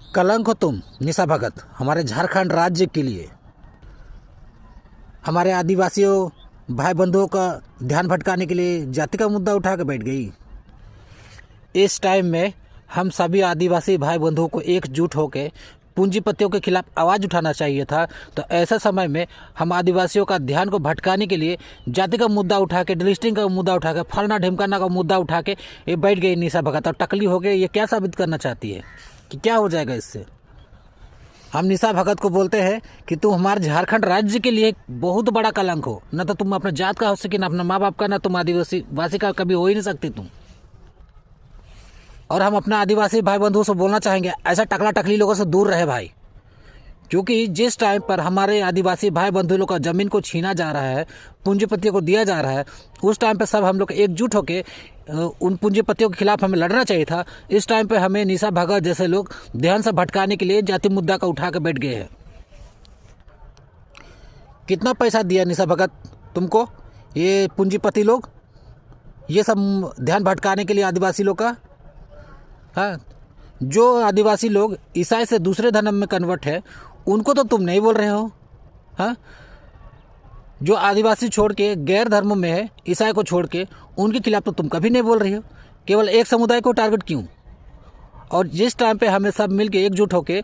कलंक हो तुम निशा भगत, हमारे झारखंड राज्य के लिए। हमारे आदिवासियों भाई बंधुओं का ध्यान भटकाने के लिए जाति का मुद्दा उठा के बैठ गई। इस टाइम में हम सभी आदिवासी भाई बंधुओं को एकजुट होकर पूंजीपतियों के खिलाफ आवाज़ उठाना चाहिए था। तो ऐसा समय में हम आदिवासियों का ध्यान को भटकाने के लिए जाति का मुद्दा उठा के, डिलिस्टिंग का मुद्दा उठा के, फलना ढिमकाना का मुद्दा उठा के ये बैठ गई निशा भगत और टकली हो गई। ये क्या साबित करना चाहती है कि क्या हो जाएगा इससे? हम निशा भगत को बोलते हैं कि तुम हमारे झारखंड राज्य के लिए बहुत बड़ा कलंक हो। न तो तुम अपने जात का हो सके, ना अपने माँ बाप का, ना तुम आदिवासी वासी का कभी हो ही नहीं सकती तुम। और हम अपने आदिवासी भाई बंधुओं से बोलना चाहेंगे, ऐसा टकला टकली लोगों से दूर रहे भाई। क्योंकि जिस टाइम पर हमारे आदिवासी भाई बंधु लोग का ज़मीन को छीना जा रहा है, पूंजीपतियों को दिया जा रहा है, उस टाइम पर सब हम लोग एकजुट होकर उन पूंजीपतियों के खिलाफ हमें लड़ना चाहिए था। इस टाइम पे हमें निशा भगत जैसे लोग ध्यान से भटकाने के लिए जाति मुद्दा का उठा के बैठ गए हैं। कितना पैसा दिया निशा भगत तुमको ये पूंजीपति लोग, ये सब ध्यान भटकाने के लिए आदिवासी लोग का? हाँ, जो आदिवासी लोग ईसाई से दूसरे धर्म में कन्वर्ट है उनको तो तुम नहीं बोल रहे हो। हाँ, जो आदिवासी छोड़ के गैर धर्म में है, ईसाई को छोड़ के, उनके खिलाफ तो तुम कभी नहीं बोल रही हो। केवल एक समुदाय को टारगेट क्यों? और जिस टाइम पे हमें सब मिलके एकजुट होके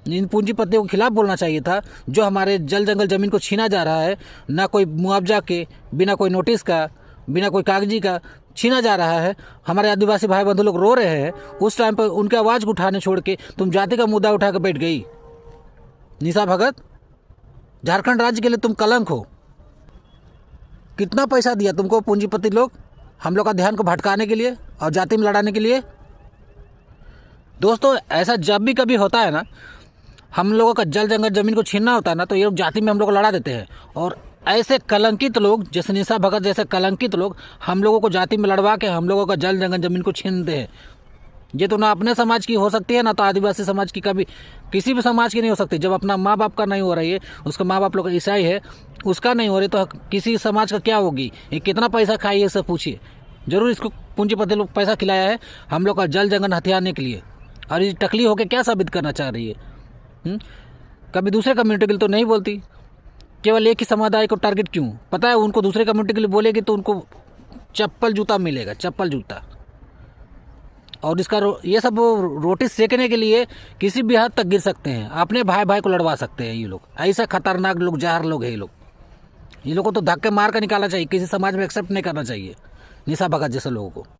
इन पूंजीपतियों के खिलाफ बोलना चाहिए था, जो हमारे जल जंगल ज़मीन को छीना जा रहा है, ना कोई मुआवजा के, बिना कोई नोटिस का, बिना कोई कागजी का छीना जा रहा है। हमारे आदिवासी भाई बंधु लोग रो रहे हैं। उस टाइम पर उनके आवाज़ को उठाने छोड़ के तुम जाति का मुद्दा उठा कर बैठ गई। निशा भगत, झारखंड राज्य के लिए तुम कलंक हो। कितना पैसा दिया तुमको पूंजीपति लोग हम लोग का ध्यान को भटकाने के लिए और जाति में लड़ाने के लिए? दोस्तों, ऐसा जब भी कभी होता है ना, हम लोगों का जल जंगल ज़मीन को छीनना होता है ना, तो ये लोग जाति में हम लोग को लड़ा देते हैं। और ऐसे कलंकित लोग जैसे निशा भगत जैसे कलंकित लोग हम लोगों को जाति में लड़वा के हम लोगों का जल जंगल ज़मीन को छीनते हैं। ये तो ना अपने समाज की हो सकती है, ना तो आदिवासी समाज की, कभी किसी भी समाज की नहीं हो सकती। जब अपना माँ बाप का नहीं हो रही है, उसका माँ बाप लोग ईसाई है, उसका नहीं हो रही, तो किसी समाज का क्या होगी? ये कितना पैसा खाई है सब पूछिए। जरूर इसको पूंजीपति लोग पैसा खिलाया है हम लोग का जल जंगल हथियाने के लिए। और ये टकली होकर क्या साबित करना चाह रही है? कभी दूसरे कम्युनिटी के लिए तो नहीं बोलती, केवल एक ही समुदाय को टारगेट क्यों? पता है उनको दूसरे कम्युनिटी के लिए बोलेगी तो उनको चप्पल जूता मिलेगा, चप्पल जूता। और इसका ये सब रोटी सेकने के लिए किसी भी हद तक गिर सकते हैं, अपने भाई भाई को लड़वा सकते हैं। ये लोग ऐसा खतरनाक लोग, जहर लोग हैं ये लोग को तो धक्के मार कर निकालना चाहिए। किसी समाज में एक्सेप्ट नहीं करना चाहिए निशा भगत जैसे लोगों को।